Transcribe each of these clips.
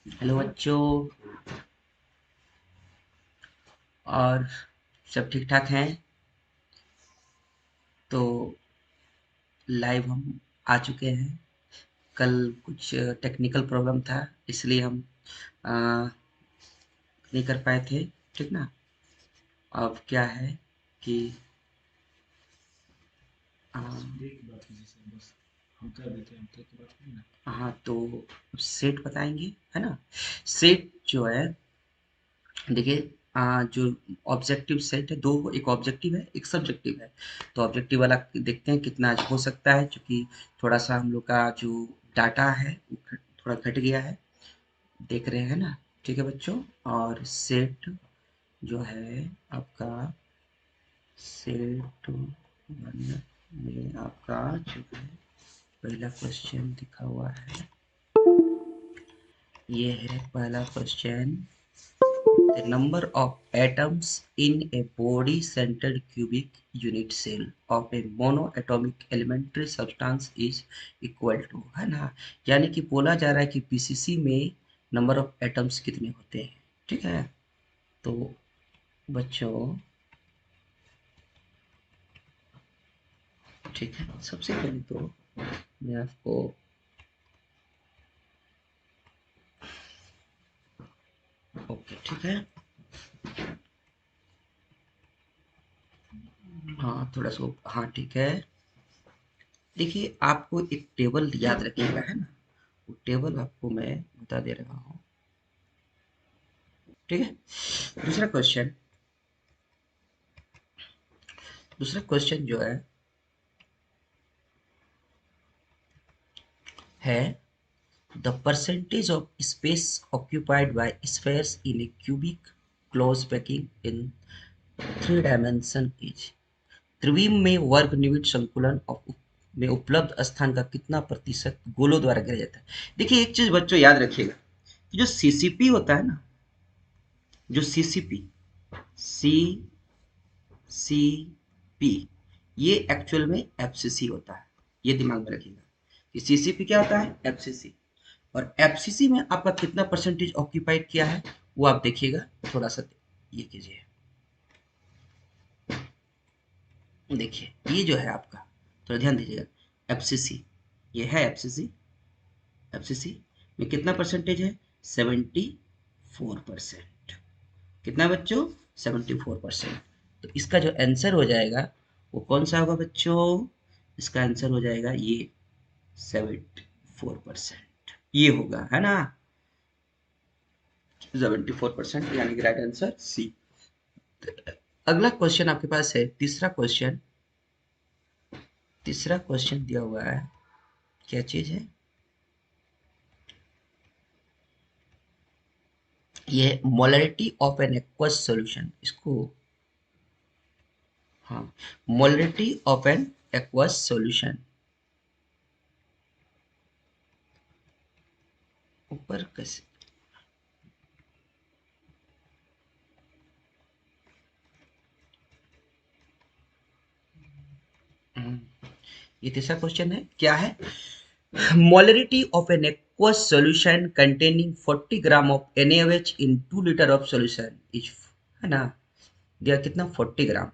Hello बच्चों। और सब ठीक ठाक हैं? तो लाइव हम आ चुके हैं। कल कुछ टेक्निकल प्रॉब्लम था, इसलिए हम आ, नहीं कर पाए थे। ठीक ना? अब क्या है कि आ, हाँ, तो सेट बताएंगे, है ना? सेट जो है, देखिए, जो ऑब्जेक्टिव सेट है, दो, एक ऑब्जेक्टिव है एक सब्जेक्टिव है। तो ऑब्जेक्टिव वाला देखते हैं कितना आज हो सकता है, क्योंकि थोड़ा सा हम लोग का जो डाटा है वो थोड़ा घट गया है। देख रहे हैं ना? ठीक है बच्चों। और सेट जो है आपका, सेट वन में आपका जो है पहला क्वेश्चन दिखा हुआ है, ये है पहला question. The number of atoms in a body-centered cubic unit cell of a monoatomic elementary substance is equal to, है ना? यानी कि बोला जा रहा है कि पीसीसी में नंबर ऑफ एटम्स कितने होते हैं। ठीक है? तो बच्चों, ठीक है, सबसे पहले तो मैं आपको, ओके ठीक है, हाँ थोड़ा सा, हाँ ठीक है। देखिए, आपको एक टेबल याद रखिएगा, है ना? वो टेबल आपको मैं बता दे रहा हूँ। ठीक है। दूसरा क्वेश्चन, दूसरा क्वेश्चन जो है the percentage of space occupied by spheres in a cubic close packing in three dimension is, त्रिविम में वर्ग निविड संकुलन में उपलब्ध स्थान का कितना प्रतिशत गोलों द्वारा घेरा जाता है? देखिए, एक चीज बच्चों याद रखिएगा, जो सीसीपी होता है ना, जो सीसीपी, सी सी पी, ये एक्चुअल में एफसीसी होता है। ये दिमाग में रखिएगा कि सीसीपी क्या होता है, एफसीसी। और एफसीसी में आपका कितना परसेंटेज ऑक्यूपाइड किया है, वो आप देखिएगा। थोड़ा सा ये कीजिए, देखिए ये जो है आपका, थोड़ा ध्यान दीजिएगा, एफसीसी, ये है एफसीसी। एफसीसी में कितना परसेंटेज है, 74%। कितना बच्चों, 74%। तो इसका जो आंसर हो जाएगा वो कौन सा होगा बच्चों? इसका आंसर हो जाएगा ये 74%, ये होगा, है ना? 74%, यानी कि राइट आंसर सी। अगला क्वेश्चन आपके पास है, तीसरा क्वेश्चन। तीसरा क्वेश्चन दिया हुआ है, क्या चीज है ये? Molarity of an aqueous solution, इसको, हाँ, molarity of an aqueous solution, ऊपर कैसे, ये तीसरा क्वेश्चन है, क्या है? Molarity of an aqueous solution containing 40 gram of NaOH in 2 litre of solution is, है ना? दिया कितना, 40 ग्राम,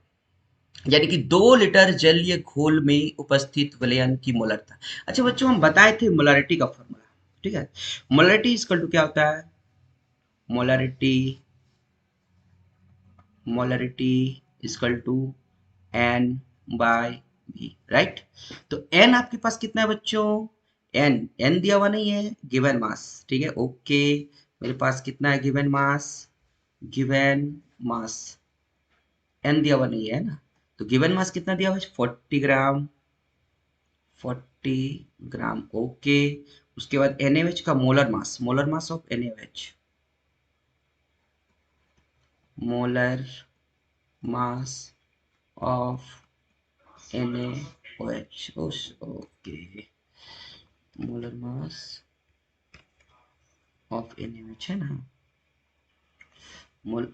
यानी कि 2 लीटर जलीय घोल में उपस्थित विलयन की मोलरता। अच्छा बच्चों, हम बताए थे मोलरिटी का फॉर्मूला। ठीक है, मोलरिटी इक्वल टू क्या होता है? Molarity, molarity equal to N by V, right? तो एन आपके पास कितना है बच्चों? एन, एन दिया हुआ नहीं है, गिवन मास। ठीक है, ओके, मेरे पास कितना है given mass? Given mass, N दिया हुआ नहीं है ना, तो गिवन मास कितना दिया हुआ है? 40 ग्राम, 40 ग्राम, ओके। उसके बाद NaOH का molar mass, molar mass of NaOH, molar mass of NaOH, okay, molar mass of NaOH, है ना? मोल,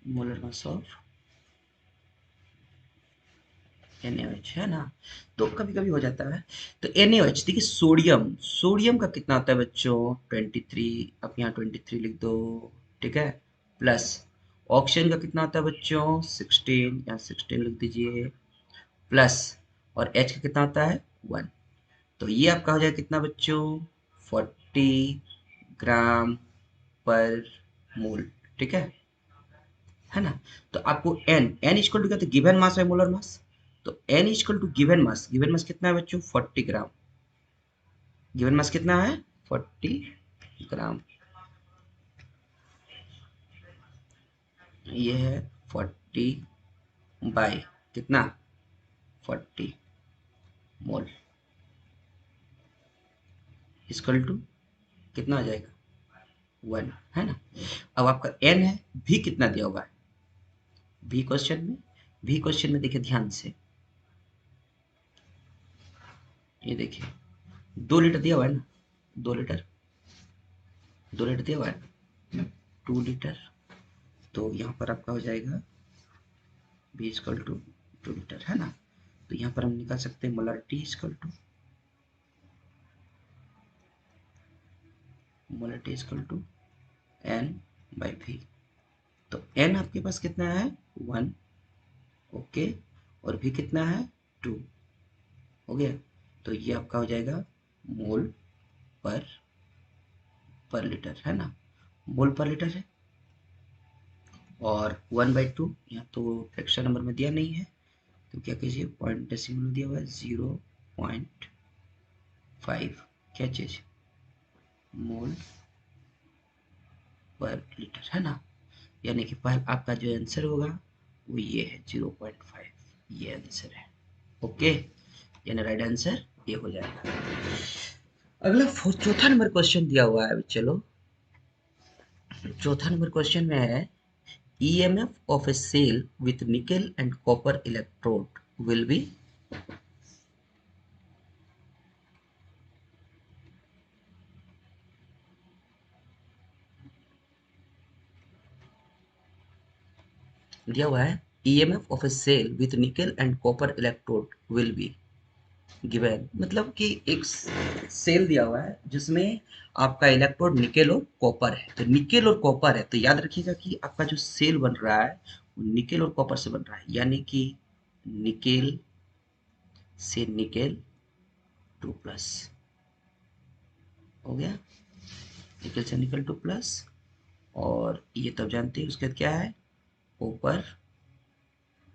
मोलर मास ऑफ NaOH है ना। तो कभी कभी हो जाता है। तो NaOH देखिए, सोडियम सोडियम का कितना होता है बच्चों, 23। अब यहाँ 23 लिख दो, ठीक है। प्लस ऑक्सीजन का कितना होता है बच्चों, 16, यहाँ 16 लिख दीजिए। प्लस और H का कितना होता है, 1। तो ये आपका हो जाएगा कितना बच्चों, 40 ग्राम पर मोल, ठीक है ना। तो आपको एन इक्वल टू क्या था, गिवन मास है मोलर मास। तो N equal to given mass कितना है बच्चों, 40 ग्राम। गिवन मास कितना है, 40 ग्राम। ये है 40 बाई कितना, 40 मोल इक्वल टू कितना आ जाएगा, 1, है ना। अब आपका एन है, भी कितना दिया हुआ है, भी क्वेश्चन में देखिए ध्यान से, ये देखिए 2 लीटर दिया हुआ है ना, 2 लीटर, 2 लीटर दिया हुआ है, 2 लीटर। तो यहाँ पर आपका हो जाएगा बी इक्वल टू 2 लीटर, है ना। तो यहाँ पर हम निकाल सकते हैं molarity equal to N by V. तो एन आपके पास कितना है, 1, ओके। और भी कितना है, 2, हो गया। तो ये आपका हो जाएगा मोल पर पर लीटर, है ना। मोल पर लीटर है। और 1/2 यहाँ तो फ्रैक्शन नंबर में दिया नहीं है, तो क्या कीजिए, पॉइंट डेसिमल में दिया हुआ है 0.5, क्या चीज, मोल पर लीटर, है ना। यानी कि पहला आपका जो आंसर होगा वो ये है 0.5, ये आंसर है, ओके। यानी राइट आंसर ये हो जाएगा। अगला चौथा नंबर क्वेश्चन दिया हुआ है, चलो चौथा नंबर क्वेश्चन में है, EMF of a cell with nickel and copper electrode will be, दिया हुआ है EMF of a cell with nickel and copper electrode will be given, मतलब कि एक सेल दिया हुआ है जिसमें आपका इलेक्ट्रोड निकेल और कॉपर है। तो निकेल और कॉपर है, तो याद रखिएगा कि आपका जो सेल बन रहा है वो निकेल और कॉपर से बन रहा है, यानी कि निकेल से निकेल 2+, हो गया। निकेल से निकेल 2+, और ये तब जानते हैं उसके बाद क्या है, कॉपर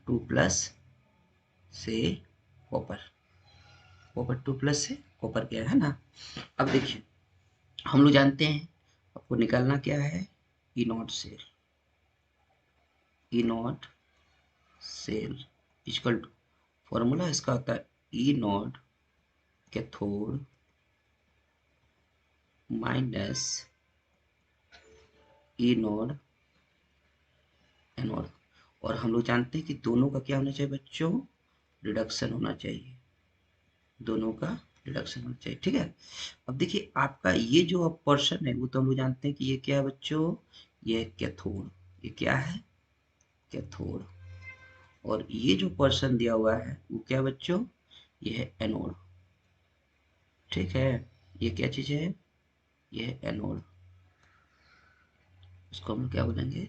2+ से कॉपर, कॉपर 2+ से कॉपर क्या है ना। अब देखिए हम लोग जानते हैं आपको निकालना क्या है, E naught cell, E naught cell equal to, formula इसका होता है E naught cathode minus E naught anode. और हम लोग जानते हैं कि दोनों का क्या होना चाहिए बच्चों, रिडक्शन होना चाहिए, दोनों का रिडक्शन होना चाहिए, ठीक है। अब देखिए आपका ये जो अब पर्सन है वो तो हम लोग जानते हैं कि ये क्या है बच्चों, ये कैथोड, ये क्या है, कैथोड। और ये जो पर्सन दिया हुआ है वो क्या बच्चों, ये है एनोड, ठीक है। ये क्या चीज है, ये है एनोड, इसको हम क्या बोलेंगे,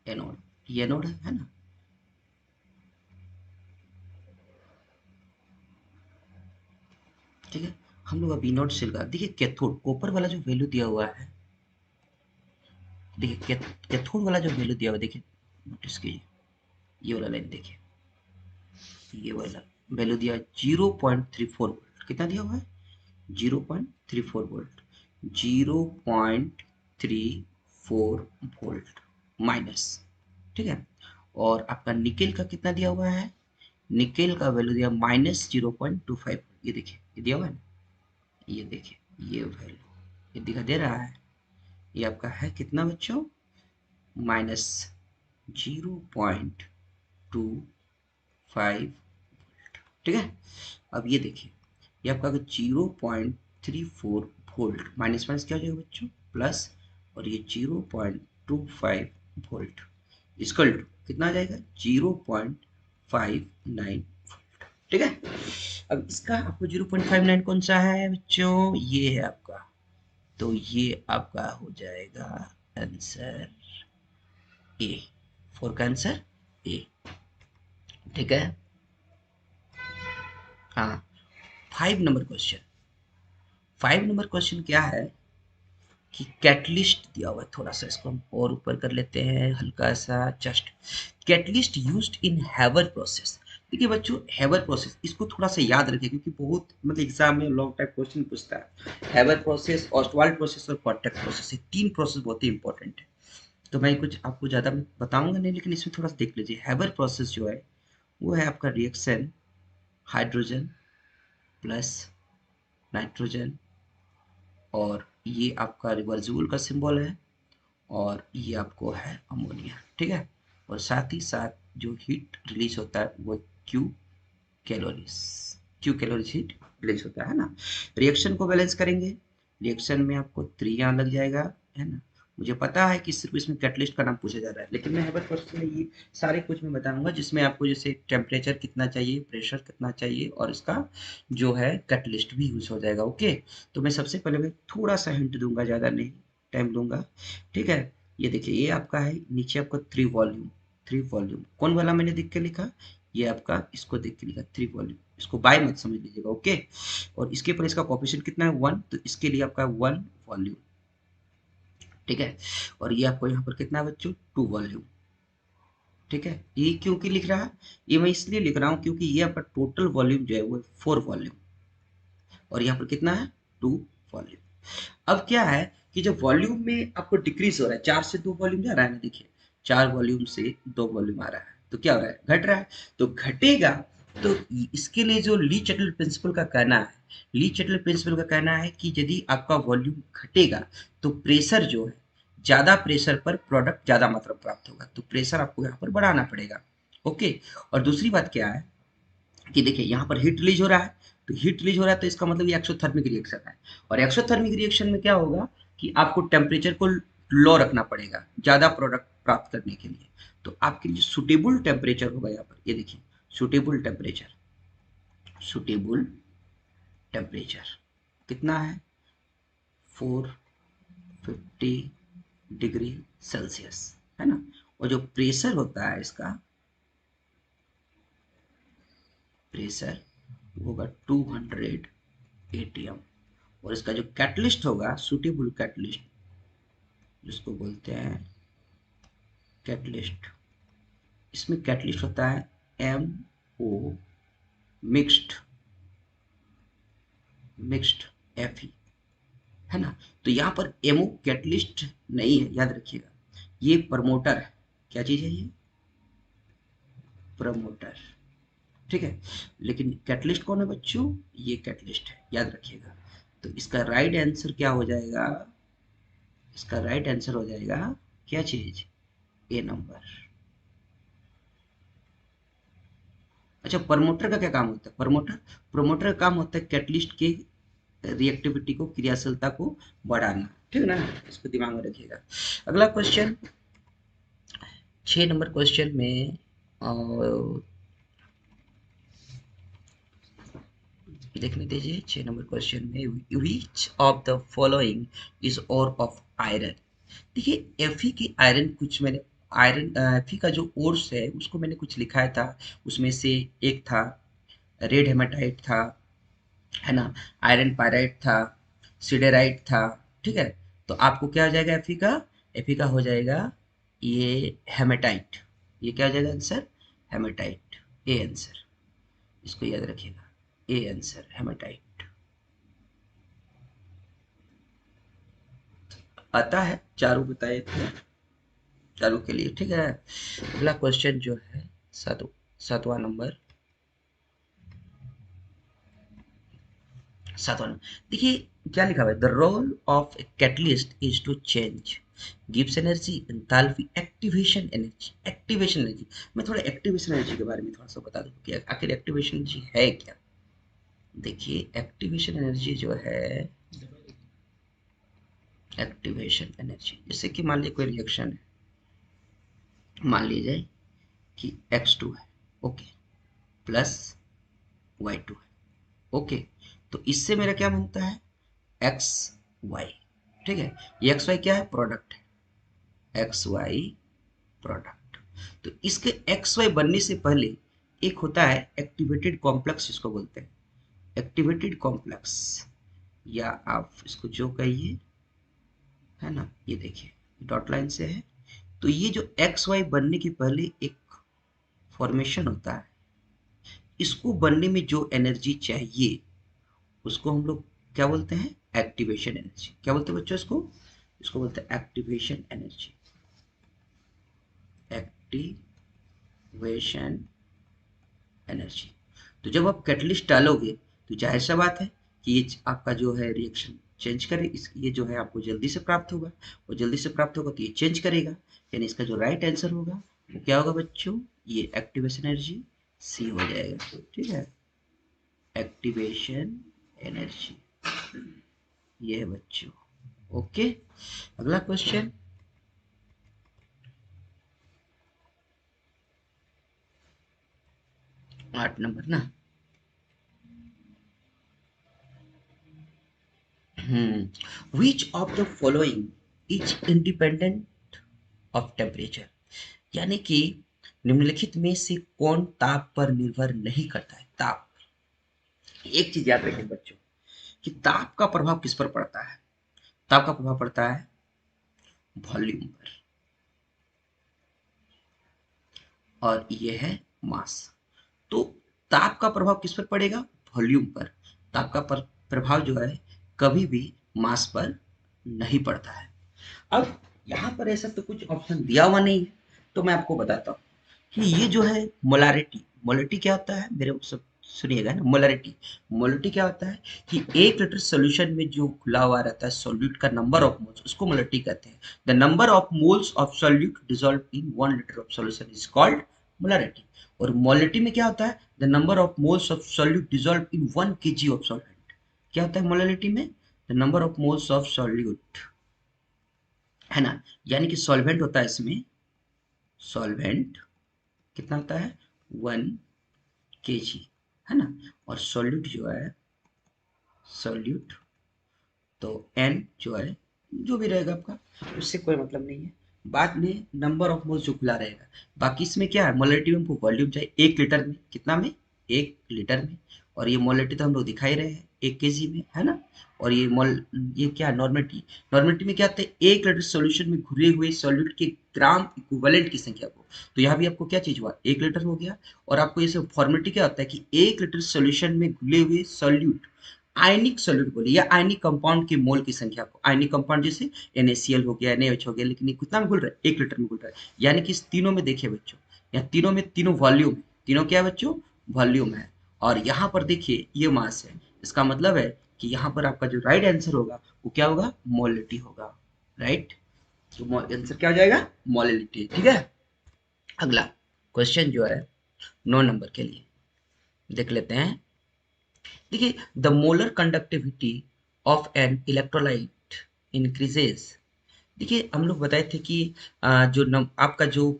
एनोड। ये एनोड है ना। ठीक है, हम लोग अब ई नोट सेल का देखिए, कैथोड कॉपर वाला जो वैल्यू दिया हुआ है, देखिए कैथोड वाला जो वैल्यू दिया हुआ है, देखिए नोटिस कीजिए, ये वाला लाइन देखिए, ये वाला वैल्यू दिया है 0.34 वोल्ट, कितना दिया हुआ है, 0.34 वोल्ट, 0.34 वोल्ट माइनस, ठीक है। और आपका निकेल का कितना दिया हुआ है, निकेल का वैल्यू दिया -0.25, ये देखिए ये दिया हुआ है ना, ये देखिए ये वैल्यू ये दिखा दे रहा है, ये आपका है कितना बच्चों, -0.25, ठीक है। अब ये देखिए, ये आपका 0.34 वोल्ट माइनस माइनस क्या हो जाएगा बच्चों, प्लस और ये 0.25 वोल्ट इक्वल टू कितना आ जाएगा 0.59। ठीक है, अब इसका आपको 0.59 कौन सा है बच्चों, ये है आपका, तो ये आपका हो जाएगा आंसर ए, फोर का आंसर ए। ठीक है, हाँ। 5 नंबर क्वेश्चन, 5 नंबर क्वेश्चन क्या है कि कैटलिस्ट दिया हुआ है, थोड़ा सा इसको हम और ऊपर कर लेते हैं हल्का सा just. Catalyst used in Haber process. देखिए बच्चों, हैवर प्रोसेस इसको थोड़ा सा याद रखिए क्योंकि बहुत मतलब एग्जाम में लॉन्ग टाइप क्वेश्चन पूछता है। हैवर प्रोसेस, ऑस्टवाल्ड प्रोसेस और कॉन्टैक्ट प्रोसेस, ये 3 प्रोसेस बहुत ही इंपॉर्टेंट है। तो मैं कुछ आपको ज़्यादा बताऊंगा नहीं, लेकिन इसमें थोड़ा सा देख लीजिए। हैवर प्रोसेस जो है वो है आपका रिएक्शन हाइड्रोजन प्लस नाइट्रोजन, और ये आपका रिवर्सिबल का सिंबल है, और ये आपको है अमोनिया। ठीक है, और साथ ही साथ जो हीट रिलीज होता है वो Q calories, Q calories heat release होता है ना। रिएक्शन को बैलेंस करेंगे, रिएक्शन में आपको 3 यहाँ लग जाएगा, है ना। मुझे पता है कि सिर्फ इसमें कैटलिस्ट का नाम पूछा जा रहा है, लेकिन मैं हेबर प्रोसेस में ये सारे कुछ मैं बताऊंगा जिसमें आपको जैसे टेम्परेचर कितना चाहिए, प्रेशर कितना चाहिए, और इसका जो है कैटलिस्ट भी यूज हो जाएगा। ओके, तो मैं सबसे पहले मैं थोड़ा सा हिंट दूंगा, ज़्यादा नहीं टाइम दूंगा। ठीक है, ये देखिए, ये आपका है, नीचे आपका 3 वॉल्यूम, 3 वॉल्यूम कौन वाला मैंने देख के लिखा, ये आपका इसको देख के लिखा 3 वॉल्यूम, इसको बाय मत समझ लीजिएगा। ओके, और इसके ऊपर इसका कोफिशिएंट कितना है 1, तो इसके लिए आपका 1 वॉल्यूम। ठीक है, और ये आपको यहाँ पर कितना है बच्चों 2 वॉल्यूम। ठीक है, ये क्यों की लिख रहा है, ये मैं इसलिए लिख रहा हूँ क्योंकि ये आपका टोटल वॉल्यूम जो है वो 4 वॉल्यूम, और यहाँ पर कितना है 2 वॉल्यूम। अब क्या है कि जब वॉल्यूम में आपको डिक्रीज हो रहा है, 4 से 2 वॉल्यूम जा रहा है ना, देखिए 4 वॉल्यूम से 2 वॉल्यूम आ रहा है, तो क्या हो रहा है घट रहा है, तो घटेगा। तो इसके लिए जो ली चटल प्रिंसिपल का कहना है, ली चटल प्रिंसिपल का कहना है कि यदि आपका वॉल्यूम घटेगा तो प्रेशर जो है, ज्यादा प्रेशर पर प्रोडक्ट ज्यादा मात्रा में प्राप्त होगा, तो प्रेशर आपको यहाँ पर बढ़ाना पड़ेगा। ओके, और दूसरी बात क्या है कि देखिए यहाँ पर हीट रिलीज हो रहा है, तो हीट रिलीज हो रहा है तो इसका मतलब ये एक्सोथर्मिक रिएक्शन है, और एक्सोथर्मिक रिएक्शन में क्या होगा कि आपको टेम्परेचर को लो रखना पड़ेगा ज्यादा प्रोडक्ट प्राप्त करने के लिए। तो आपके लिए सुटेबल टेम्परेचर होगा यहाँ पर, ये देखिए सुटेबल टेम्परेचर, सुटेबल टेम्परेचर कितना है 450 डिग्री सेल्सियस, है ना। और जो प्रेशर होता है इसका, प्रेशर होगा 200 atm, और इसका जो कैटलिस्ट होगा सुटेबल कैटलिस्ट, जिसको बोलते हैं कैटलिस्ट, इसमें कैटलिस्ट होता है MO मिक्स्ड, मिक्स्ड Fe, है ना। तो यहाँ पर MO कैटलिस्ट नहीं है, याद रखिएगा, ये प्रमोटर है। क्या चीज है ये, प्रमोटर। ठीक है, लेकिन कैटलिस्ट कौन है बच्चों, ये कैटलिस्ट है, याद रखिएगा। तो इसका राइट आंसर क्या हो जाएगा, इसका राइट आंसर हो जाएगा क्या चीज, ए नंबर। अच्छा, प्रमोटर का क्या काम होता है, प्रमोटर, प्रमोटर का काम होता है कैटलिस्ट के रिएक्टिविटी को, क्रियाशीलता को बढ़ाना। ठीक है ना, इसको दिमाग में रखिएगा। अगला क्वेश्चन, 6 नंबर क्वेश्चन में देखने दीजिए। 6 नंबर क्वेश्चन में which of the following is ore of iron. देखिए एफी की आयरन, कुछ मैंने आयरन एफी का जो ओर्स है उसको मैंने कुछ लिखाया था, उसमें से एक था रेड हेमाटाइट था, है ना, आयरन पायराइट था, सिडेराइट था। ठीक है, तो आपको क्या हो जाएगा एफी का, एफी का हो जाएगा ये हेमेटाइट, ये क्या हो जाएगा आंसर, हेमेटाइट, ए आंसर, इसको याद रखिएगा, ए आंसर हेमेटाइट आता है। चारों बताए थे, चारों के लिए। ठीक है, अगला क्वेश्चन जो है सातवां नंबर, सातवां नंबर देखिए क्या लिखा हुआ है, the role of a catalyst is to change gives energy enthalpy activation energy, activation energy. मैं थोड़ा एक्टिवेशन एनर्जी के बारे में थोड़ा सा बता दूं कि आखिर एक्टिवेशन एनर्जी है क्या। देखिए एक्टिवेशन एनर्जी जो है, एक्टिवेशन एनर्जी, जैसे कि मान लीजिए कोई रिएक्शन है, मान लीजिए कि X2 है, ओके, प्लस Y2 है, ओके, तो इससे मेरा क्या बनता है, एक्स वाई, ठीक है, ये एक्स वाई क्या है, प्रोडक्ट है, एक्स वाई प्रोडक्ट। तो इसके एक्स वाई बनने से पहले एक होता है एक्टिवेटेड कॉम्प्लेक्स, इसको बोलते हैं एक्टिवेटेड कॉम्प्लेक्स, या आप इसको जो कहिए, है ना, ये देखिए डॉट लाइन से है। तो ये जो एक्स वाई बनने के पहले एक फॉर्मेशन होता है, इसको बनने में जो एनर्जी चाहिए उसको हम लोग क्या बोलते हैं, एक्टिवेशन एनर्जी। क्या बोलते हैं बच्चों इसको, इसको बोलते हैं एक्टिवेशन एनर्जी, एक्टिवेशन एनर्जी। तो जब आप कैटलिस्ट डालोगे तो जाहिर सा बात है कि ये आपका जो है रिएक्शन चेंज करे, इस ये जो है आपको जल्दी से प्राप्त होगा, और जल्दी से प्राप्त होगा तो ये चेंज करेगा, यानी इसका जो राइट आंसर होगा वो क्या होगा बच्चों, ये एक्टिवेशन एनर्जी सी हो जाएगा, ठीक है, एक्टिवेशन एनर्जी, ये है बच्चों, ओके। अगला क्वेश्चन, 8 नंबर ना, विच of the following is independent of temperature, यानी कि निम्नलिखित में से कौन ताप पर निर्भर नहीं करता है, ताप। एक चीज याद रखें बच्चों कि ताप का प्रभाव किस पर पड़ता है, ताप का प्रभाव पड़ता है वॉल्यूम पर, और ये है मास। तो ताप का प्रभाव किस पर पड़ेगा, वॉल्यूम पर। ताप का प्रभाव जो है कभी भी मास पर नहीं पड़ता है। अब यहाँ पर ऐसा तो कुछ ऑप्शन दिया हुआ नहीं है, तो मैं आपको बताता हूँ कि ये जो है मोलारिटी, मोलारिटी क्या होता है, मेरे सब सुनिएगा ना, मोलारिटी, मोलारिटी क्या होता है कि 1 लीटर सोल्यूशन में जो खुला हुआ रहता है सॉल्यूट का नंबर ऑफ मोल्स, उसको मोलारिटी कहते हैं। The number of moles of solute dissolve in 1 litre of solution is called molarity. और मोलारिटी में क्या होता है, the number of moles of solute dissolve in 1 kg of solvent. क्या होता है मोलारिटी में, the number of moles of solute, है ना, यानी कि सॉल्वेंट होता है इसमें, सॉल्वेंट कितना होता है 1 kg, है ना, और सॉल्यूट जो है, सॉल्यूट तो एन जो है, जो भी रहेगा आपका, उससे कोई मतलब नहीं है। बाद में नंबर ऑफ मोल्स जो खुला रहेगा, बाकी इसमें क्या है, मोलरिटी में हमको वॉल्यूम चाहिए 1 लीटर में, कितना में, 1 लीटर में, और ये मोलरिटी तो हम लोग दिखा ही रहे हैं 1 kg में, है ना। और ये मोल, ये क्या है नॉर्मेलिटी, नॉर्मेलिटी में क्या होता है 1 लीटर सॉल्यूशन में घुले हुए सॉल्यूट के ग्राम इक्विवेलेंट की संख्या को। तो यहाँ भी आपको क्या चीज हुआ, 1 लीटर हो गया। और आपको ये सब फॉर्मेलिटी क्या होता है कि 1 लीटर सॉल्यूशन में घुले हुए सॉल्यूट, आयनिक सॉल्यूट बोले या आयनिक कंपाउंड के मोल की संख्या को, आयनिक कंपाउंड जैसे NaCl हो गया, NaOH हो गया, लेकिन ये कितना में घुल रहा है, 1 लीटर में घुल रहा है। यानी कि इस तीनों में देखिए बच्चों, यहाँ तीनों में तीनों वॉल्यूम है, तीनों क्या है बच्चों, वॉल्यूम है। और यहाँ पर देखिए ये मास है, इसका मतलब है कि यहाँ पर आपका जो राइट आंसर होगा वो क्या होगा, मोलिटी होगा, राइट। तो आंसर क्या हो जाएगा, मोलिटी, ठीक है। अगला क्वेश्चन जो है 9 नंबर के लिए देख लेते हैं। देखिए, the molar conductivity of an electrolyte increases. देखिए हम लोग बताए थे कि आपका जो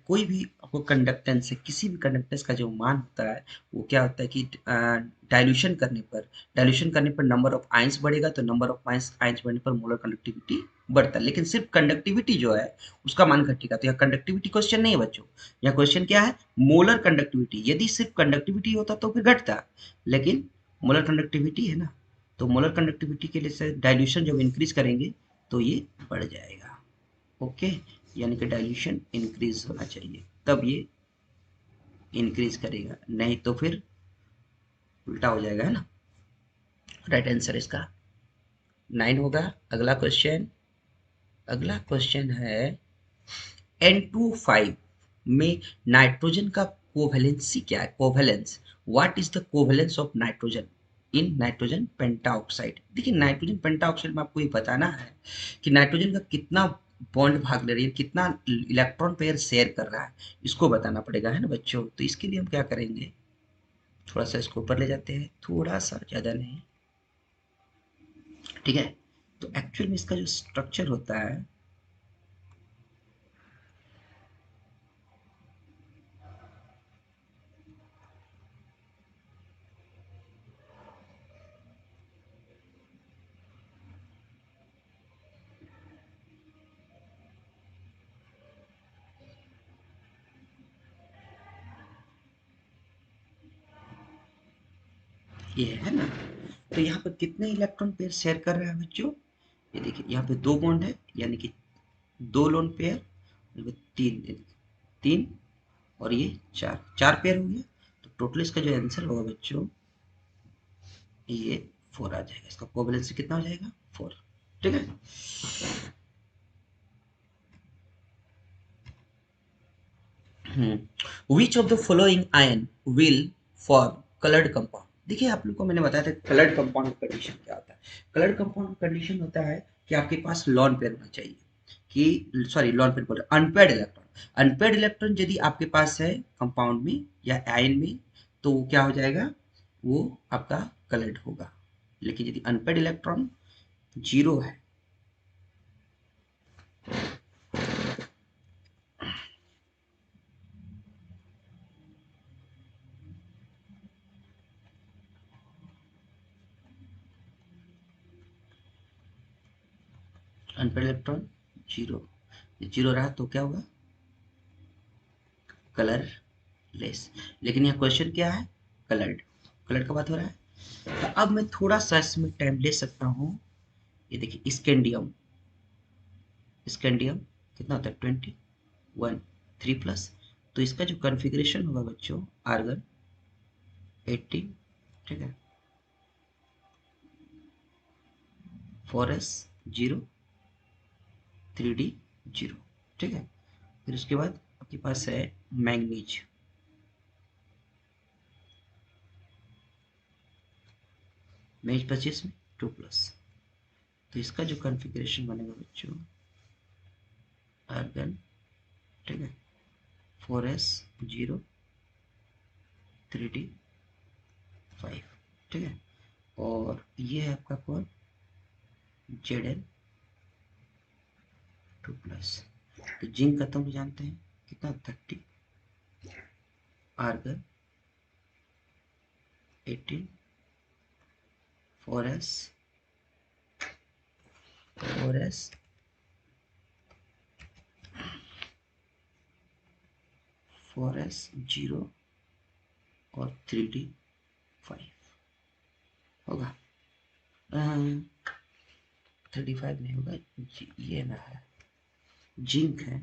कोई भी आपको कंडक्टेंस है, किसी भी कंडक्टेंस का जो मान होता है वो क्या होता है कि डाइल्यूशन करने पर नंबर ऑफ आयंस बढ़ेगा, तो नंबर ऑफ आयंस आयंस बढ़ने पर मोलर कंडक्टिविटी बढ़ता है। लेकिन सिर्फ कंडक्टिविटी जो है उसका मान घटेगा, तो यहाँ कंडक्टिविटी क्वेश्चन नहीं है बच्चों, यहाँ क्वेश्चन क्या है, मोलर कंडक्टिविटी। यदि सिर्फ कंडक्टिविटी होता तो फिर घटता, लेकिन मोलर कंडक्टिविटी है ना, तो मोलर कंडक्टिविटी के लिए से डाइल्यूशन जब इंक्रीज करेंगे तो ये बढ़ जाएगा, ओके। यानी कि डाइल्यूशन इंक्रीज होना चाहिए तब ये इंक्रीज करेगा, नहीं तो फिर उल्टा हो जाएगा, है ना। राइट आंसर इसका 9 होगा। अगला क्वेश्चन, अगला क्वेश्चन है N25 में नाइट्रोजन का कोवैलेंसी क्या है, covalence, what is the covalence of nitrogen in nitrogen pentoxide. देखिए नाइट्रोजन पेंटाऑक्साइड में आपको ये बताना है कि नाइट्रोजन का कितना बॉन्ड भाग ले रही है, कितना इलेक्ट्रॉन पेयर शेयर कर रहा है, इसको बताना पड़ेगा, है ना बच्चों। तो इसके लिए हम क्या करेंगे, थोड़ा सा इसको ऊपर ले जाते हैं, थोड़ा सा, ज़्यादा नहीं, ठीक है। तो एक्चुअल में इसका जो स्ट्रक्चर होता है, ये है ना, तो यहाँ पर कितने इलेक्ट्रॉन पेयर शेयर कर रहा है बच्चों? ये देखिए यहाँ पे दो बॉन्ड है, यानी कि दो लोन पेयर, तीन, तीन, और ये चार, चार पेयर हो गया। तो टोटल इसका जो आंसर होगा बच्चों, ये 4 आ जाएगा। इसका कोवैलेंसी कितना हो जाएगा? 4। ठीक है। विच of the following ion will form coloured compound? देखिए आप लोग को मैंने बताया था कलर्ड कंपाउंड कंडीशन क्या होता है। कलर्ड कंपाउंड कंडीशन होता है कि आपके पास लॉन पेयर होना चाहिए, कि सॉरी लॉन पेयर बोल रहे, अनपेयर्ड इलेक्ट्रॉन। अनपेयर्ड इलेक्ट्रॉन यदि आपके पास है कंपाउंड में या आयन में, तो वो क्या हो जाएगा? वो आपका कलर्ड होगा। लेकिन यदि अनपेयर्ड इलेक्ट्रॉन जीरो है, अनपेयर्ड इलेक्ट्रॉन जीरो, जीरो रहा तो क्या होगा? कलरलेस। लेकिन यहाँ क्वेश्चन क्या है? कलर्ड, कलर्ड का बात हो रहा है। तो अब मैं थोड़ा सा इसमें टाइम ले सकता हूँ। ये देखिए स्कैंडियम, स्कैंडियम कितना होता है? 21, 3+। तो इसका जो कॉन्फ़िगरेशन होगा बच्चों, आर्गन 18, ठीक है, 4s 0, 3d 0, ठीक है। फिर उसके बाद आपके पास है मैंगनीज, मैंगनीज 25 में 2+। तो इसका जो कॉन्फ़िगरेशन बनेगा बच्चों, आर्गन, ठीक है, 4s 0, 3d 5, ठीक है। और ये है आपका कौन? Zn 2+। तो जिंक का तुम जानते हैं कितना? 30, आर्गन 18, 4s 4s 4s 0 और 3d 5 होगा। 35 नहीं होगा, ये ना है, जिंक है,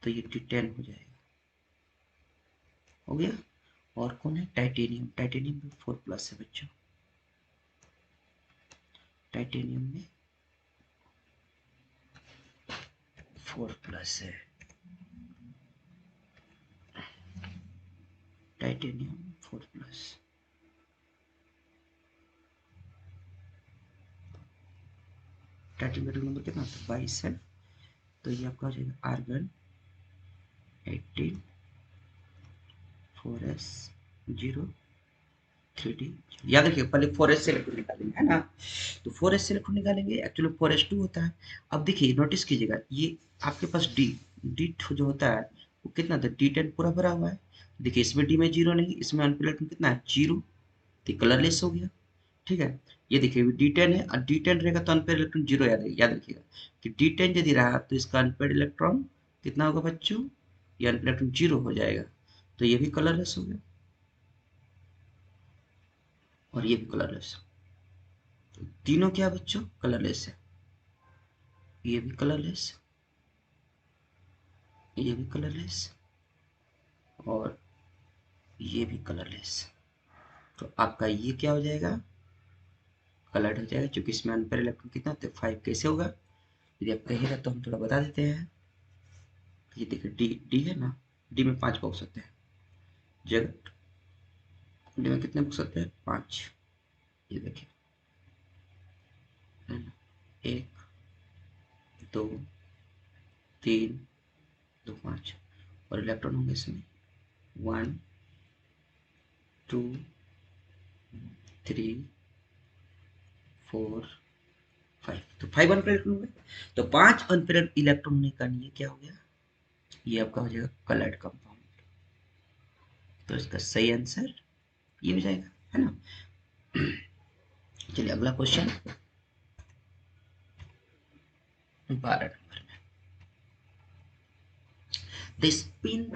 तो ये D10 हो जाएगा। हो गया। और कौन है? टाइटेनियम, टाइटेनियम में 4+ है बच्चों, टाइटेनियम में 4+ है, टाइटेनियम 4+। टाइटेनियम नंबर कितना होता है? 22 है। तो ये आपका हो जाएगा आर्गन 18, 4s 0, 3d। याद रखिए पहले 4s से इलेक्ट्रॉन निकालेंगे, है ना। तो 4s से इलेक्ट्रॉन निकालेंगे, एक्चुअली 4s2 होता है। अब देखिए नोटिस कीजिएगा, ये आपके पास डी, डी जो होता है वो कितना था? D10 पूरा भरा हुआ है। देखिए इसमें डी में जीरो नहीं, इसमें अनपेयर्ड इलेक्ट्रॉन कितना है? जीरो। तो कलरलेस हो गया, ठीक है। ये देखिए D10 है, और D10 रहेगा तो अनपेयर्ड इलेक्ट्रॉन जीरो, याद रखिएगा कि D10 यदि रहा तो इसका अनपेयर्ड इलेक्ट्रॉन कितना होगा बच्चों? ये अनपेयर्ड इलेक्ट्रॉन जीरो हो जाएगा। तो ये भी कलरलेस हो गया, और ये भी कलरलेस। तो तीनों क्या बच्चों? कलरलेस है। ये भी कलरलेस, ये भी कलरलेस, और ये भी कलरलेस। तो आपका ये क्या हो जाएगा? कलर्ड हो जाएगा, क्योंकि इसमें अनपेयर इलेक्ट्रॉन कितना होता है? 5। कैसे होगा? यदि आप कहिएगा तो हम थोड़ा बता देते हैं। ये देखिए डी, डी है ना, डी में 5 बॉक्स होते हैं। जगह डी में कितने बॉक्स होते हैं? 5। ये देखिए, है ना, 1, 2, 3, 2, 5। और इलेक्ट्रॉन होंगे इसमें 1, 2, 3, 4, 5, तो 5 अनपेड इलेक्ट्रॉन हो गए। तो 5 अनपेड इलेक्ट्रॉन होने का ये क्या हो गया, ये आपका हो जाएगा कलर्ड कंपाउंड। तो इसका सही आंसर ये हो जाएगा, है ना। चलिए अगला क्वेश्चन 12 नंबर में, the spin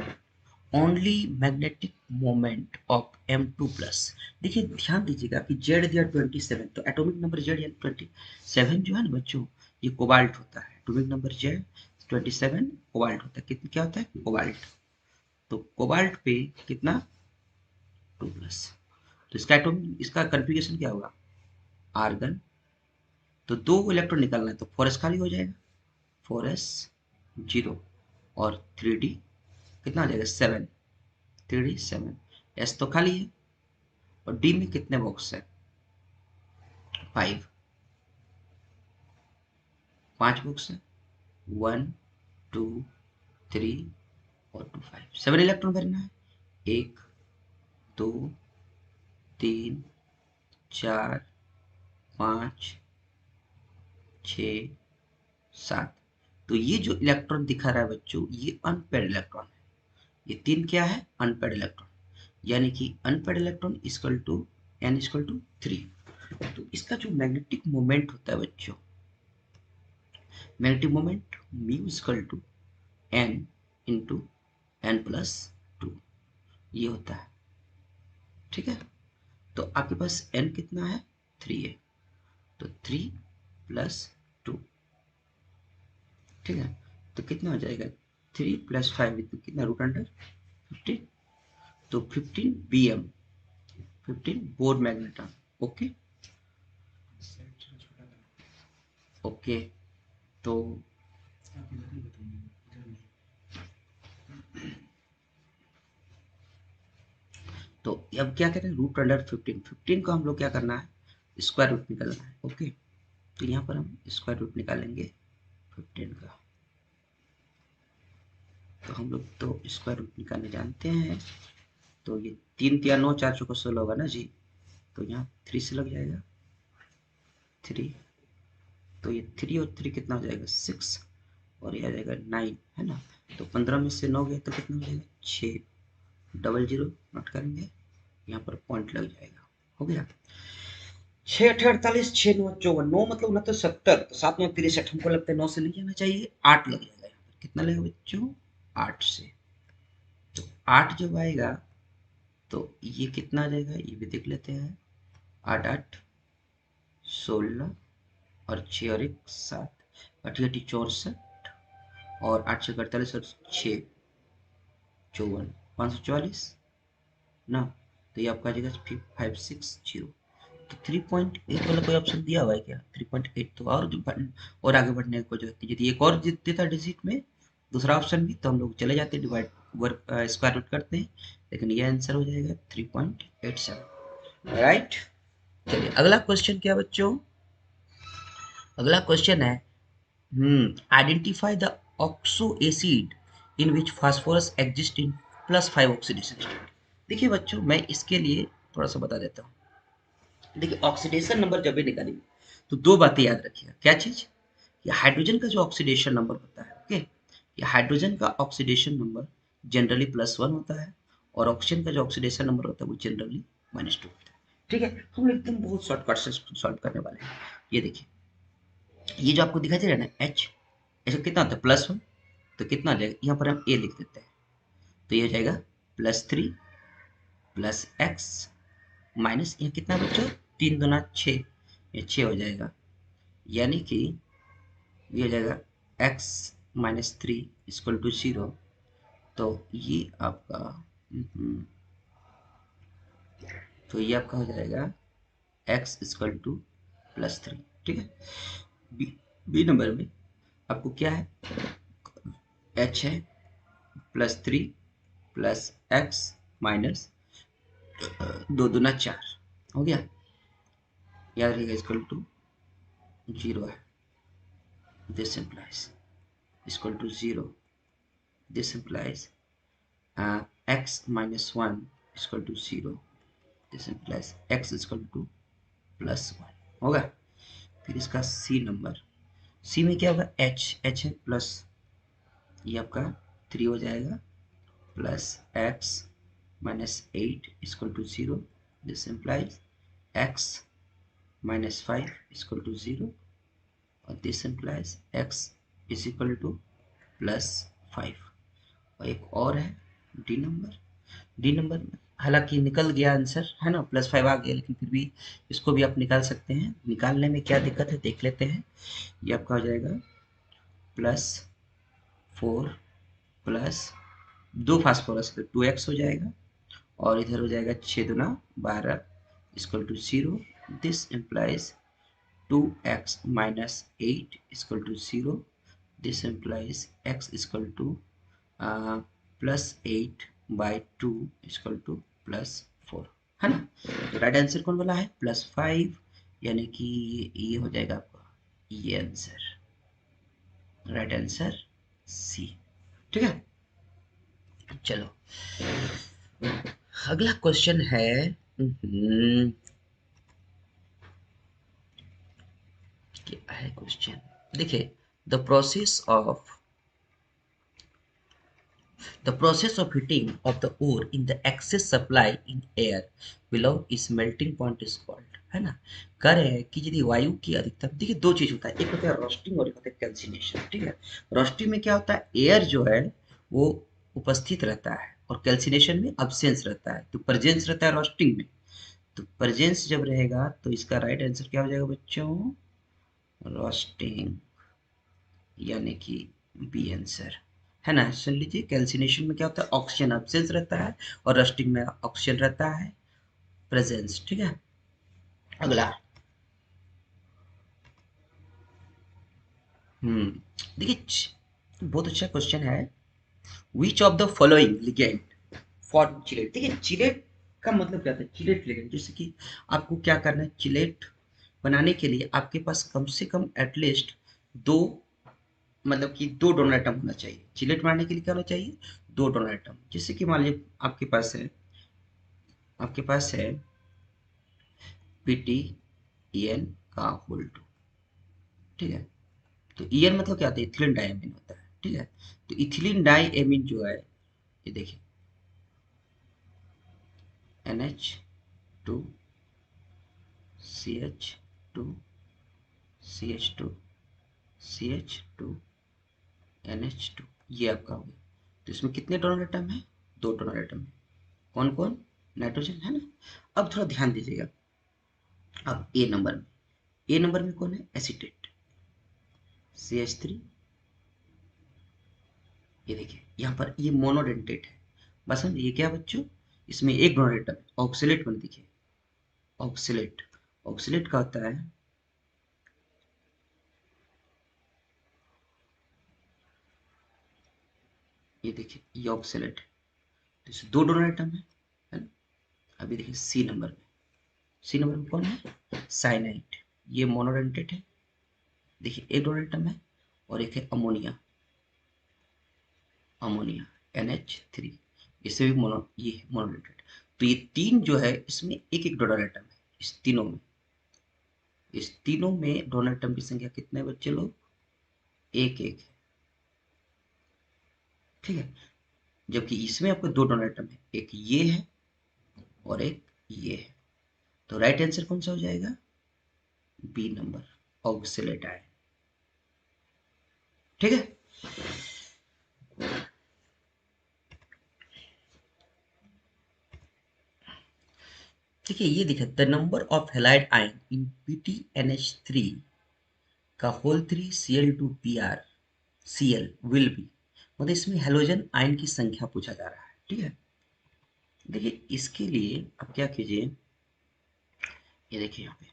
only magnetic moment of M2 plus. देखिए ध्यान दीजिएगा कि जेड दिया 27, तो एटॉमिक नंबर जेड यानी 27 जो है ना बच्चों, ये कोबाल्ट होता है। एटॉमिक नंबर जेड 27 कोबाल्ट होता है। कितना क्या होता है, कोबाल्ट। तो कोबाल्ट पे कितना 2 प्लस, तो इसका एटॉमिक, इसका कन्फिगरेशन क्या होगा, आर्गन। तो 2 इलेक्ट्रॉन निकालना है तो 4s खाली हो जाएगा, 4s 0, और 3d कितना आ जाएगा 7, 3d 7, s तो खाली है, और डी में कितने बॉक्स है, 5, 5 बॉक्स है, 1 2 3 और 2 5, 7 इलेक्ट्रॉन भरना है, 1 2 3 4 5 6 7। तो ये जो इलेक्ट्रॉन दिखा रहा है बच्चों, ये अनपेड इलेक्ट्रॉन है। ये 3 क्या है, अनपेड इलेक्ट्रॉन, यानी कि unpaired electron equal to n equal to 3। तो इसका जो मैग्नेटिक मोमेंट होता है बच्चों, magnetic moment mu equal to n into n plus 2, ये होता है। ठीक है, तो आपके पास n कितना है, 3 है, तो 3 प्लस 2, ठीक है, तो कितना हो जाएगा, 3 प्लस 5 तो कितना, रूट अंडर 15, तो 15 bm, 15 bore magneton. Okay, okay, तो तो अब क्या करें, रूट अंडर 15, 15 को हम लोग क्या करना है, स्क्वायर रूट निकालना है। ओके, तो यहाँ पर हम स्क्वायर रूट निकालेंगे 15 का, तो हम लोग तो स्क्वायर रूट निकालने जानते हैं। तो ये 3 तिया 9, 4 चौको 16 होगा ना जी, तो यहाँ 3 से लग जाएगा 3, तो ये 3 और 3 कितना हो जाएगा 6, और ये आ जाएगा 9, है ना। तो 15 में से 9 गया तो कितना हो जाएगा 6, डबल जीरो नोट करेंगे, यहाँ पर पॉइंट लग जाएगा, हो गया। 6 अठे 48, 6 9 54, 9 मतलब ना तो 70, तो 7 9 63, हमको लगता है 9 से नहीं जाना चाहिए, 8 लग जाएगा यहाँ पर। कितना लगेगा बच्चों, 8 से। तो 8 जब आएगा तो ये कितना आ जाएगा, ये भी देख लेते हैं, 8 8 16, और 6 और 1 7, 8 8 64, और 8 6 48 और 6 54, 544 ना। तो ये आपका आ जाएगा 560। तो 3.8 वाला कोई ऑप्शन दिया हुआ है क्या, 3.8, तो और और आगे बढ़ने को जरूरत नहीं, यदि एक और देता डिजिट में दूसरा ऑप्शन भी, तो हम लोग चले जाते डिवाइड वर्क स्क्वायर रूट करते हैं, लेकिन ये आंसर हो जाएगा 3.87, राइट। चलिए अगला क्वेश्चन क्या बच्चों, अगला क्वेश्चन है, identify the oxo acid in which phosphorus exist in +5 oxidation state. देखिए बच्चों मैं इसके लिए थोड़ा सा बता देता हूँ। देखिए ऑक्सीडेशन नंबर जब भी निकालेंगे तो दो बातें याद रखिएगा, क्या चीज, ये हाइड्रोजन का जो ऑक्सीडेशन नंबर होता है, ओके, ये हाइड्रोजन का ऑक्सीडेशन नंबर जनरली +1 होता है, और ऑक्सीजन का जो ऑक्सीडेशन नंबर होता है वो जनरली -2 होता है। ठीक है, हम लोग एकदम बहुत शॉर्टकट से सॉल्व करने वाले हैं। ये देखिए, ये जो आपको दिखाई दे रहा है ना एच, ऐसा कितना होता है +1, तो कितना आ जाएगा, यहाँ पर हम ए लिख देते हैं, तो ये हो जाएगा +3 प्लस एक्स माइनस, यहाँ कितना बच्चों, 3 दूना 6, ये 6 हो जाएगा, यानी कि ये हो जाएगा x -3 इक्वल टू 0। तो ये आपका तो ये आपका हो जाएगा x इक्वल टू +3। ठीक है, बी बी नंबर में आपको क्या है, h है +3 प्लस एक्स माइनस 2 दूना 4, हो गया, याद रहिएगा इक्वल टू 0 है, this implies equal to 0, this implies x -1 equal to 0, this implies x equal to +1, होगा। फिर इसका सी नंबर, सी में क्या होगा, एच है प्लस, ये आपका 3 हो जाएगा, plus x minus 8 equal to 0, this implies x minus 5 equal to 0, और this implies x is equal to plus 5। और एक और है डी नंबर, डी नंबर में हालांकि निकल गया आंसर है ना, +5 आ गया, लेकिन फिर भी इसको भी आप निकाल सकते हैं। निकालने में क्या दिक्कत है देख लेते हैं। ये आपका हो जाएगा +4 प्लस 2 फास्फोरस का 2x हो जाएगा, और इधर हो जाएगा 6 दूना 12 equal to 0, this implies 2x minus 8 equal to 0, this implies x equal to +8/2 equal to +4, है ना। तो राइट आंसर कौन वाला है, +5, यानी कि ये हो जाएगा आपका ये आंसर, राइट आंसर सी। ठीक है, चलो अगला क्वेश्चन है। क्या है क्वेश्चन, देखिए, the process of the process of heating of the ore in the excess supply in air below is melting point is called, है ना। कह रहे हैं कि यदि वायु की अधिकतम, देखिए दो चीज होता है, एक होता है रोस्टिंग और एक होता है कैल्सिनेशन। ठीक है, रोस्टिंग में क्या होता है, एयर जो है वो उपस्थित रहता है, और कैल्सिनेशन में अब्सेंस रहता है। तो प्रेजेंस रहता है रोस्टिंग में, तो प्रेजेंस जब रहेगा तो इसका राइट आंसर क्या हो जाएगा बच्चों, रोस्टिंग, यानी कि बी आंसर, है ना। सुन लीजिए, कैल्सिनेशन में क्या होता है, ऑक्सीजन एब्सेंस रहता है, और रस्टिंग में ऑक्सीजन रहता है प्रेजेंस। ठीक है, अगला। देखिए बहुत अच्छा क्वेश्चन है। विच of the following ligand for chelate, देखिए चिलेट का मतलब क्या था, चिलेट लिगेंड, जैसे कि आपको क्या करना है, चिलेट बनाने के लिए आपके पास कम से कम एटलीस्ट दो, मतलब कि दो डोनर आइटम होना चाहिए। चिलेट बनाने के लिए क्या होना चाहिए, दो डोनर आइटम। जैसे कि मान लीजिए आपके पास है पीटी ईएन का होल टू। ठीक है, तो ईएन मतलब क्या होता है, इथिलीन डाइएमीन होता है। ठीक है, तो इथिलीन डाइएमीन जो है, ये देखिए NH2 CH2 CH2 CH2 NH2, ये आपका हो गया। तो इसमें कितने डोनर एटम है, दो डोनर एटम है। कौन कौन, नाइट्रोजन, है ना। अब थोड़ा ध्यान दीजिएगा। अब ए नंबर में कौन है, एसीटेट, CH3। ये देखिए यहाँ पर ये मोनोडेंटेट है, बस हम ये क्या बच्चों, इसमें एक डोनेटम है, ऑक्सीलेट बन देखिए, ऑक्सीलेट, ऑक्सीलेट का होता है, ये देखिए ये ऑक्सीलेट है, तो इसमें दो डोनेटम है ना। अभी देखिए सी नंबर में कौन है, साइनाइड, ये मोनोडेंटेट है, देखिए एक डोनेटम है, और एक है अमोनिया, अमोनिया NH3, इससे भी ये मोनोडेंटेट। तो ये तीन जो है इसमें एक एक डोनेटम है, इस तीनों में डोनेटम की संख्या कितने हैं बच्चे लोग, एक एक है। ठीक है, जबकि इसमें आपको दो डोनेटम है, एक ये है और एक ये है। तो राइट आंसर कौन सा हो जाएगा, बी नंबर, ऑक्सीलेट आयन। ठीक है, देखिए ये दिखा, the number of halide ion in PTNH3 का whole 3Cl2Br Cl will be, मतलब इसमें हेलोजन आयन की संख्या पूछा जा रहा है। ठीक है, देखिए इसके लिए आप क्या कीजिए, ये देखिए यहाँ पे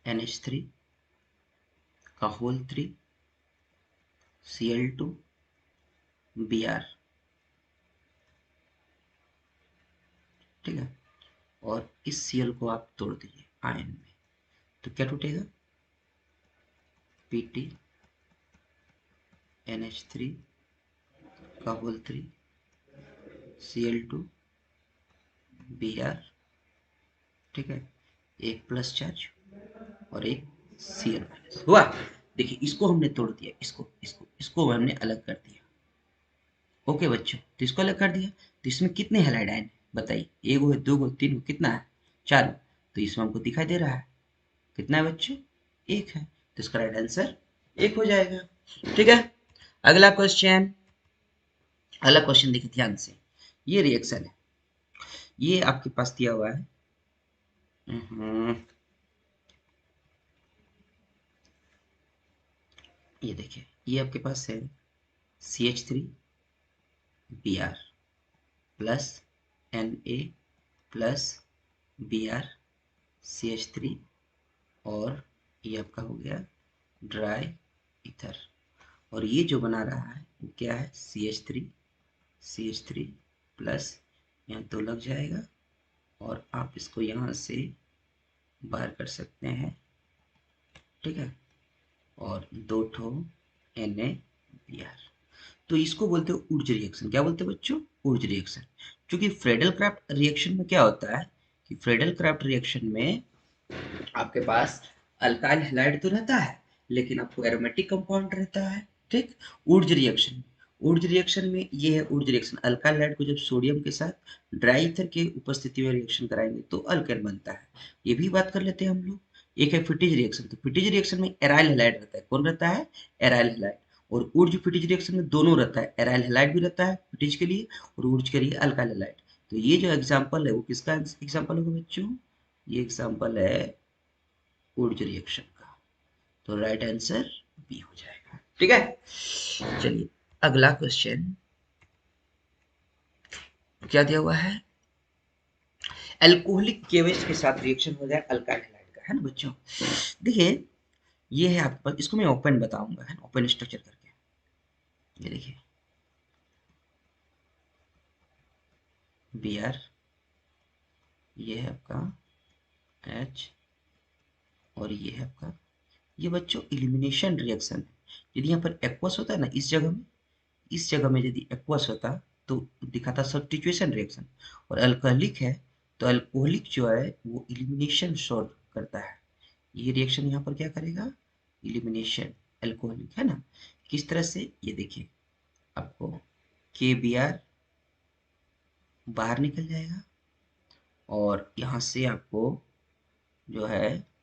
PTNH3 का होल 3Cl2Br। ठीक है, और इस Cl को आप तोड़ दीजिए आयन में, तो क्या टूटेगा, PTNH3 का होल 3Cl2Br। ठीक है, एक प्लस चार्ज और एक Cl माइनस हुआ। देखिए इसको हमने तोड़ दिया, इसको हमने अलग कर दिया। ओके बच्चों, तो इसको अलग कर दिया, तो इसमें कितने हैलाइड आयन बताइए, एक गो है, दो गो, तीन गो, कितना है, चार। तो इसमें हमको दिखाई दे रहा है कितना है बच्चों, एक है, तो इसका राइट आंसर एक हो जाएगा। ठीक है, अगला क्वेश्चन, अगला क्वेश्चन देखिए ध्यान से, ये रिएक्शन है, ये आपके पास दिया हुआ है। ये देखिए, ये आपके पास है CH3 Br plus Na plus Br CH3, और ये आपका हो गया ड्राई ईथर, और ये जो बना रहा है वो क्या है, CH3 प्लस, यहाँ दो लग जाएगा, और आप इसको यहाँ से बाहर कर सकते हैं। ठीक है, और दो ठो NaBr, तो इसको बोलते हो ऊर्ज रिएक्शन। क्या बोलते हैं बच्चों, ऊर्ज रिएक्शन। क्योंकि फ्रेडल क्राफ्ट रिएक्शन में क्या होता है कि फ्रेडल क्राफ्ट रिएक्शन में आपके पास अल्काइल हैलाइड तो रहता है, लेकिन आपको एरोमेटिक कंपाउंड रहता है। ठीक, ऊर्ज रिएक्शन में ये है, ऊर्ज रिएक्शन अल्काइल हैलाइड को जब सोडियम के साथ ड्राई ईथर के उपस्थिति में रिएक्शन कराएंगे तो अल्केन बनता है। ये भी बात कर लेते हैं हम लोग। एक है फिटिज रिएक्शन, तो फिटिज रिएक्शन में एराइल हैलाइड रहता है, कौन रहता है, एराइल हैलाइड। और ऊर्ज फिटिज रिएक्शन में दोनों रहता है, एराइल हैलाइड भी रहता है फिटिज के लिए और ऊर्ज के लिए अल्काइल हैलाइड। तो ये जो एग्जांपल है वो किसका एग्जांपल होगा बच्चों, ये एग्जांपल है ऊर्ज रिएक्शन का, तो राइट आंसर बी हो जाएगा। ठीक है, चलिए अगला क्वेश्चन क्या दिया हुआ है, एल्कोहलिक केमिस्ट के साथ रिएक्शन हो जाए अल्काइल हैलाइड का, है ना बच्चों। देखिए ये है आपके पास, इसको मैं ओपन बताऊंगा, है ना, ओपन स्ट्रक्चर करके। ये देखिए Br, ये है आपका H, और ये है आपका, ये बच्चों इलिमिनेशन रिएक्शन है। यदि यहाँ पर एक्वस होता है ना, इस जगह में यदि एक्वस होता तो दिखाता सब्स्टिट्यूशन रिएक्शन, और अल्कोहलिक है तो अल्कोहलिक जो है वो इलिमिनेशन शो करता है। ये रिएक्शन यहाँ पर क्या करेगा, इलिमिनेशन, अल्कोहलिक है ना। किस तरह से, ये देखिए आपको KBr बाहर निकल जाएगा, और यहाँ से आपको जो है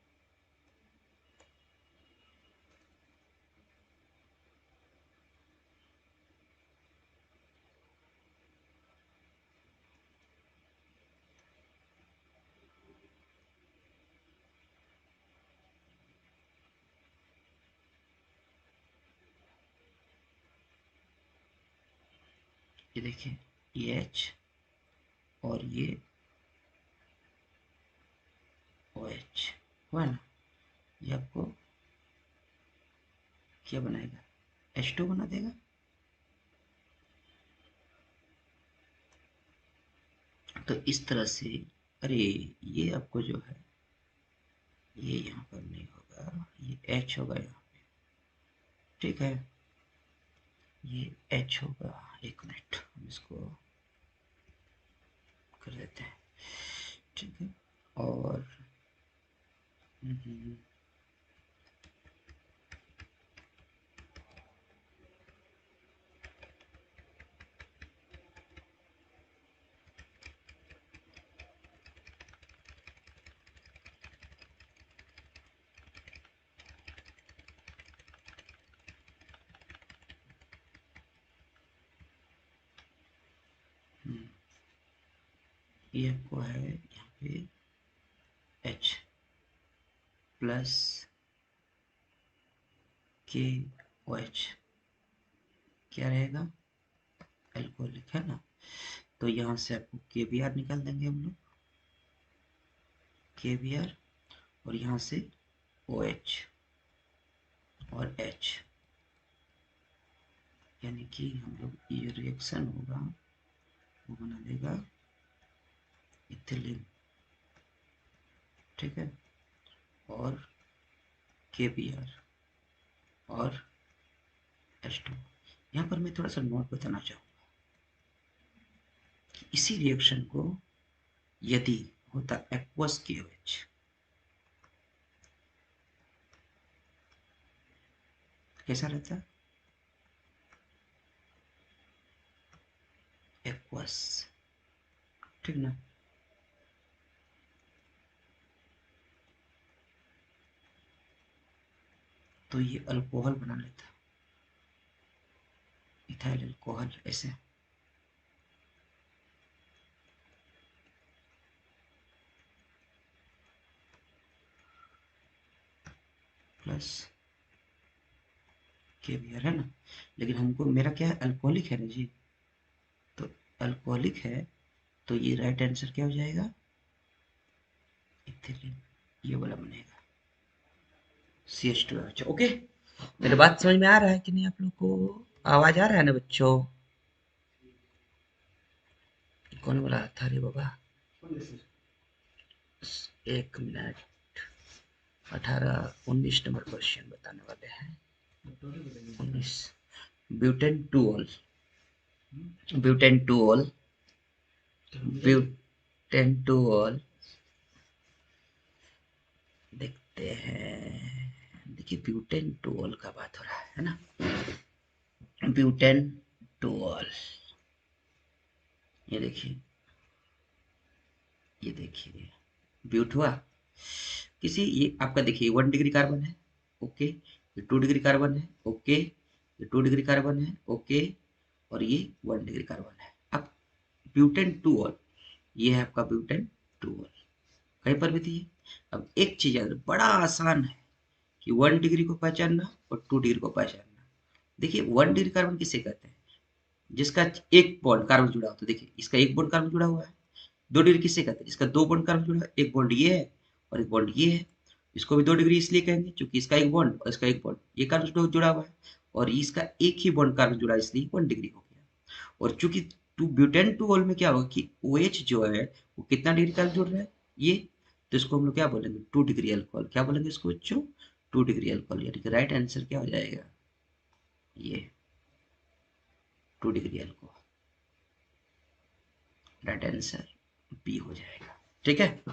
ये देखिए ये H और ये OH हुआ ना, ये आपको क्या बनाएगा, H2 बना देगा। तो इस तरह से, अरे ये आपको जो है ये यहाँ पर नहीं होगा, ये H होगा यहाँ पे। ठीक है, ये H होगा, एक मिनट हम इसको कर देते हैं। ठीक है, और हम्म, हम्म, ये आपको है यहाँ पे H प्लस KOH, क्या रहेगा, अल्कोहलिक, है ना। तो यहाँ से आपको KBr निकाल देंगे हम लोग, KBr, और यहाँ से OH और H, यानी कि हम लोग ये रिएक्शन होगा वो बना देगा इथिलीन। ठीक है, और KBr और H2। यहाँ पर मैं थोड़ा सा नोट बताना चाहूँगा कि इसी रिएक्शन को यदि होता एक्वस KOH, कैसा रहता है? एक्वस, ठीक ना। तो ये अल्कोहल बना लेता है, इथाइल अल्कोहल ऐसे। प्लस केवियर है ना, लेकिन हमको मेरा क्या है, अल्कोहलिक है ना जी। तो अल्कोहलिक है, तो ये राइट आंसर क्या हो जाएगा, इथिलीन, ये वाला बनेगा CH2। अच्छा ओके, मेरी बात समझ में आ रहा है कि नहीं आप लोग को? आवाज आ रहा है ना बच्चों? कौन बोला था रे बाबा? एक मिनट, 18-19 नंबर क्वेश्चन बताने वाले हैं। 19, butane two all, butane two all, butane two all, देखते हैं। देखिए ब्यूटेन टू ऑल का बात हो रहा है ना, ब्यूटेन टू ऑल, ये देखिए, ये देखिए ब्यूट हुआ किसी, ये आपका देखिए 1 डिग्री कार्बन है, ओके, ये 2 डिग्री कार्बन है, ओके, ये 2 डिग्री कार्बन है, ओके, और ये 1 डिग्री कार्बन है। अब ब्यूटेन टू ऑल, ये है आपका ब्यूटेन टू ऑल, कहीं पर भी थी। अब एक चीज याद रखो, बड़ा आसान है कि 1 डिग्री को पहचानना और 2 डिग्री को पहचानना। देखिए 1 डिग्री कार्बन किसे कहते हैं, जिसका एक बॉन्ड कार्बन जुड़ा हो, तो देखिए इसका एक बॉन्ड कार्बन जुड़ा हुआ है। 2 डिग्री किससे कहते हैं, जिसका 2 बॉन्ड कार्बन जुड़ा है, एक बॉन्ड ये है और एक बॉन्ड ये है। इसको भी 2 डिग्री इसलिए कहेंगे क्योंकि इसका एक बॉन्ड और इसका एक बॉन्ड, ये कार्बन जुड़ा हुआ है, और इसका एक ही बॉन्ड कार्बन जुड़ा है, इसलिए 1 डिग्री हो गया। और चूंकि टू ब्यूटेन टू ऑल में क्या होगा कि OH जो है वो कितना डिग्री कार्बन जुड़ रहा है, ये, तो इसको हम लोग क्या बोलेंगे, 2 डिग्री अल्कोहल। क्या बोलेंगे इसको बच्चों, 2 डिग्री अल्कोहल। यानी कि राइट आंसर क्या हो जाएगा, ये 2 degree alcohol, right answer B हो जाएगा। ठीक है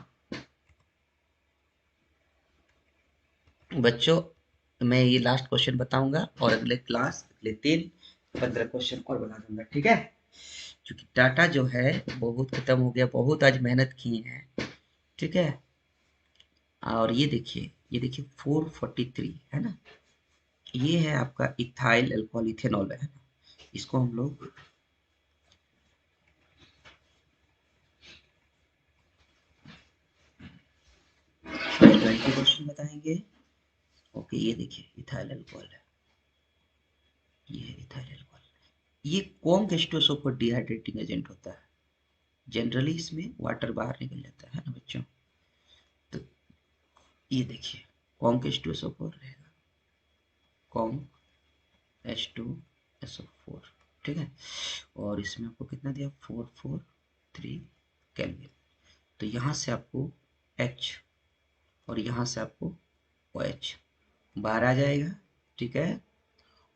बच्चों, मैं ये लास्ट क्वेश्चन बताऊंगा और अगले क्लास, अगले 3-15 क्वेश्चन और बना दूंगा, ठीक है। क्योंकि डाटा जो है बहुत खत्म हो गया, बहुत आज मेहनत की है, ठीक है। और ये देखिए 443 है ना, ये है आपका इथाइल अल्कोहल इथेनॉल है ना, इसको हम लोग 20 क्वेश्चन बताएंगे। ओके, ये देखिए इथाइल अल्कोहल है, ये है इथाइल अल्कोहल। ये कौन गैस्ट्रोसो पर डिहाइड्रेटिंग एजेंट होता है, जनरली इसमें वाटर बाहर निकल जाता है ना बच्चों। तो ये देखिए कॉन्क H2SO4 रहेगा, कॉन्क H2SO4, ठीक है। और इसमें आपको कितना दिया, 443 केल्विन। तो यहाँ से आपको H और यहाँ से आपको OH बाहर आ जाएगा, ठीक है।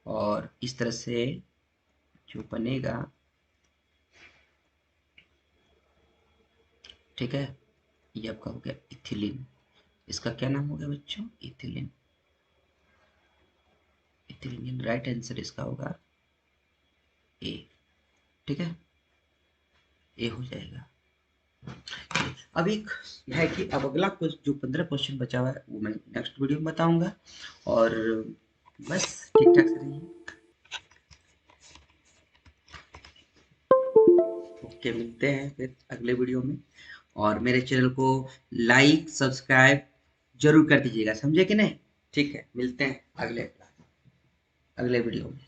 और इस तरह से जो बनेगा, ठीक है, ये आपका हो गया इथिलीन। इसका क्या नाम हो गया बच्चों, इथिलीन, इथिलीन। राइट आंसर इसका होगा ए, ठीक है, ए हो जाएगा। अब एक है कि अब अगला कुछ जो 15 क्वेश्चन बचा हुआ है वो मैं नेक्स्ट वीडियो में बताऊंगा। और बस ठीक ठाक से रहिए। ओके, मिलते हैं फिर अगले वीडियो में। और मेरे चैनल को लाइक सब्सक्राइब जरूर कर दीजिएगा, समझे कि नहीं? ठीक है, मिलते हैं अगले अगले वीडियो में।